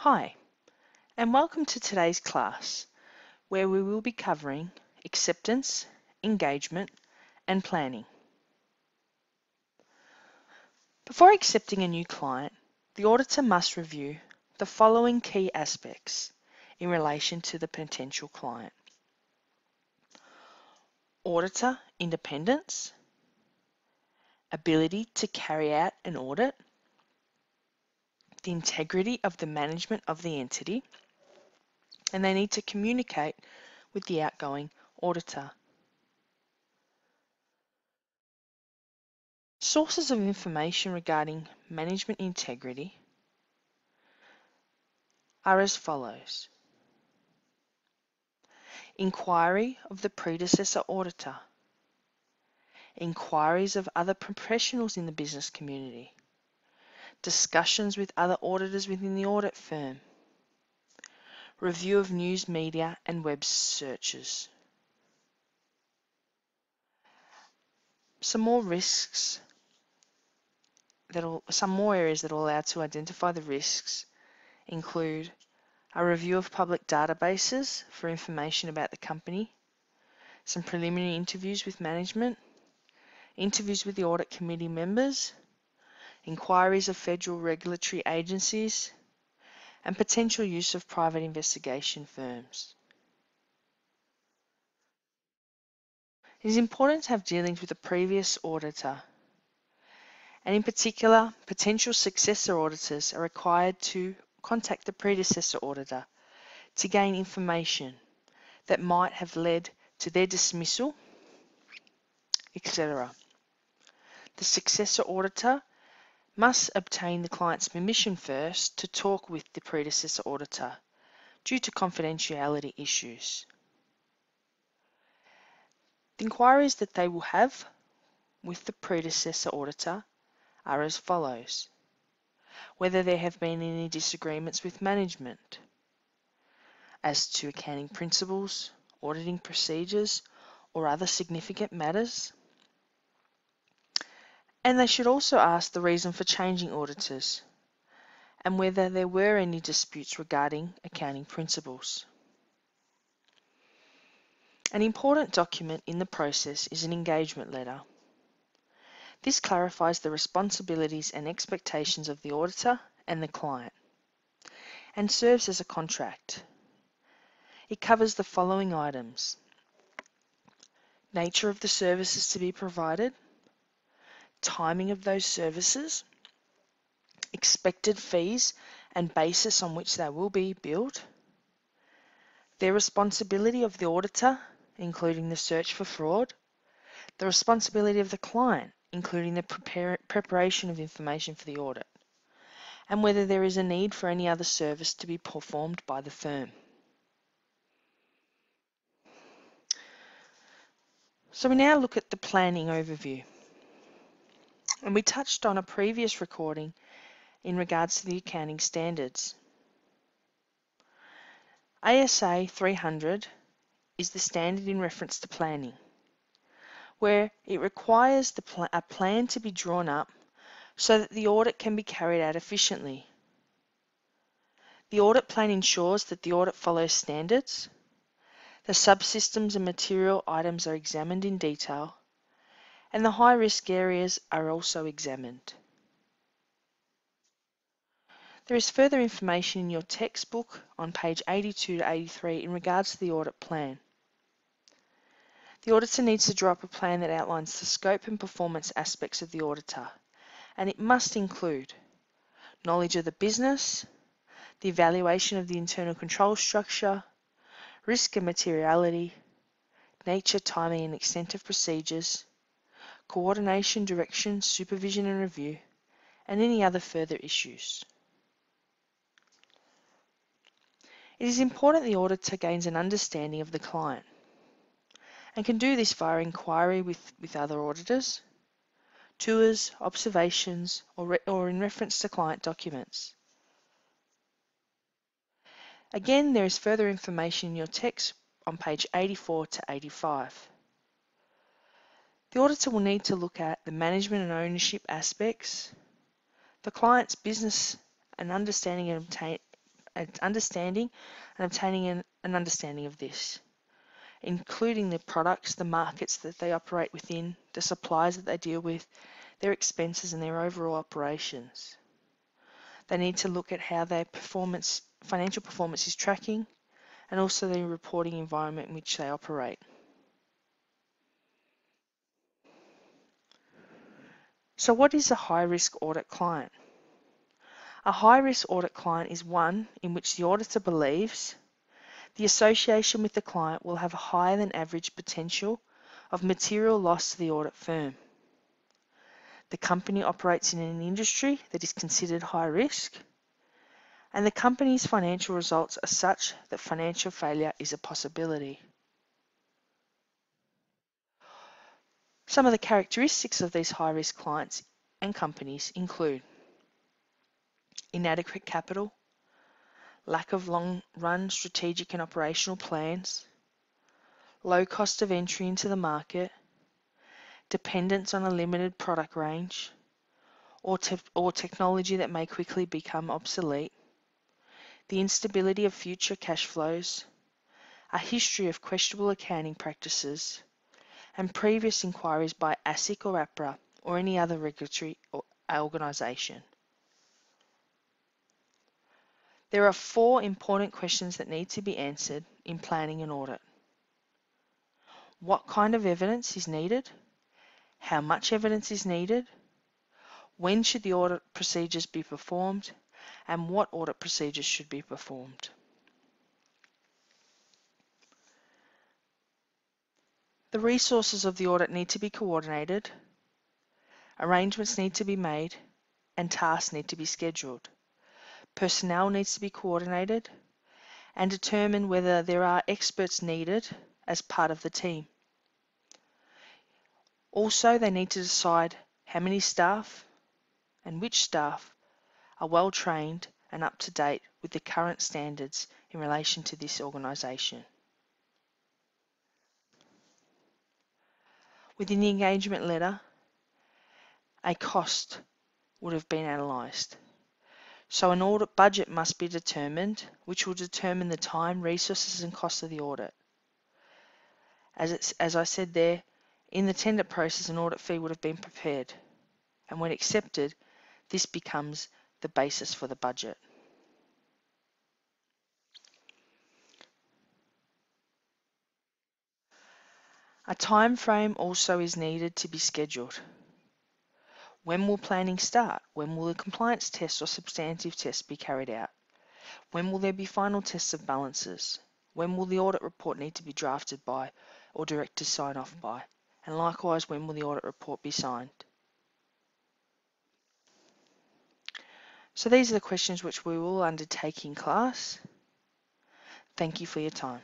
Hi, and welcome to today's class, where we will be covering acceptance, engagement, and planning. Before accepting a new client, the auditor must review the following key aspects in relation to the potential client: auditor independence, ability to carry out an audit, the integrity of the management of the entity, and they need to communicate with the outgoing auditor. Sources of information regarding management integrity are as follows: inquiry of the predecessor auditor, inquiries of other professionals in the business community, discussions with other auditors within the audit firm, review of news media and web searches. Some more areas that will allow to identify the risks include a review of public databases for information about the company, some preliminary interviews with management, interviews with the audit committee members, inquiries of federal regulatory agencies, and potential use of private investigation firms. It is important to have dealings with a previous auditor, and in particular, potential successor auditors are required to contact the predecessor auditor to gain information that might have led to their dismissal, etc. The successor auditor must obtain the client's permission first to talk with the predecessor auditor due to confidentiality issues. The inquiries that they will have with the predecessor auditor are as follows: whether there have been any disagreements with management as to accounting principles, auditing procedures, or other significant matters. And they should also ask the reason for changing auditors and whether there were any disputes regarding accounting principles. An important document in the process is an engagement letter. This clarifies the responsibilities and expectations of the auditor and the client, and serves as a contract. It covers the following items: nature of the services to be provided, timing of those services, expected fees and basis on which they will be billed, their responsibility of the auditor, including the search for fraud, the responsibility of the client, including the preparation of information for the audit, and whether there is a need for any other service to be performed by the firm. So we now look at the planning overview. And we touched on a previous recording in regards to the accounting standards. ASA 300 is the standard in reference to planning, where it requires a plan to be drawn up so that the audit can be carried out efficiently. The audit plan ensures that the audit follows standards, the subsystems and material items are examined in detail, and the high-risk areas are also examined. There is further information in your textbook on page 82 to 83 in regards to the audit plan. The auditor needs to draw up a plan that outlines the scope and performance aspects of the auditor, and it must include knowledge of the business, the evaluation of the internal control structure, risk and materiality, nature, timing and extent of procedures, coordination, direction, supervision and review, and any other further issues. It is important the auditor gains an understanding of the client and can do this via inquiry with other auditors, tours, observations, or in reference to client documents. Again, there is further information in your text on page 84 to 85. The auditor will need to look at the management and ownership aspects, the client's business and understanding and understanding and obtaining an understanding of this, including the products, the markets that they operate within, the suppliers that they deal with, their expenses and their overall operations. They need to look at how their financial performance is tracking, and also the reporting environment in which they operate. So what is a high-risk audit client? A high-risk audit client is one in which the auditor believes the association with the client will have a higher than average potential of material loss to the audit firm. The company operates in an industry that is considered high risk, and the company's financial results are such that financial failure is a possibility. Some of the characteristics of these high-risk clients and companies include inadequate capital, lack of long-run strategic and operational plans, low cost of entry into the market, dependence on a limited product range, or technology that may quickly become obsolete, the instability of future cash flows, a history of questionable accounting practices, and previous inquiries by ASIC or APRA or any other regulatory organisation. There are 4 important questions that need to be answered in planning an audit. What kind of evidence is needed? How much evidence is needed? When should the audit procedures be performed? And what audit procedures should be performed? The resources of the audit need to be coordinated, arrangements need to be made, and tasks need to be scheduled. Personnel needs to be coordinated and determine whether there are experts needed as part of the team. Also, they need to decide how many staff and which staff are well trained and up to date with the current standards in relation to this organisation. Within the engagement letter, a cost would have been analysed. So an audit budget must be determined, which will determine the time, resources and costs of the audit. As I said there, in the tender process an audit fee would have been prepared, and when accepted, this becomes the basis for the budget. A time frame also is needed to be scheduled. When will planning start? When will the compliance tests or substantive tests be carried out? When will there be final tests of balances? When will the audit report need to be drafted by or directors sign off by? And likewise, when will the audit report be signed? So these are the questions which we will undertake in class. Thank you for your time.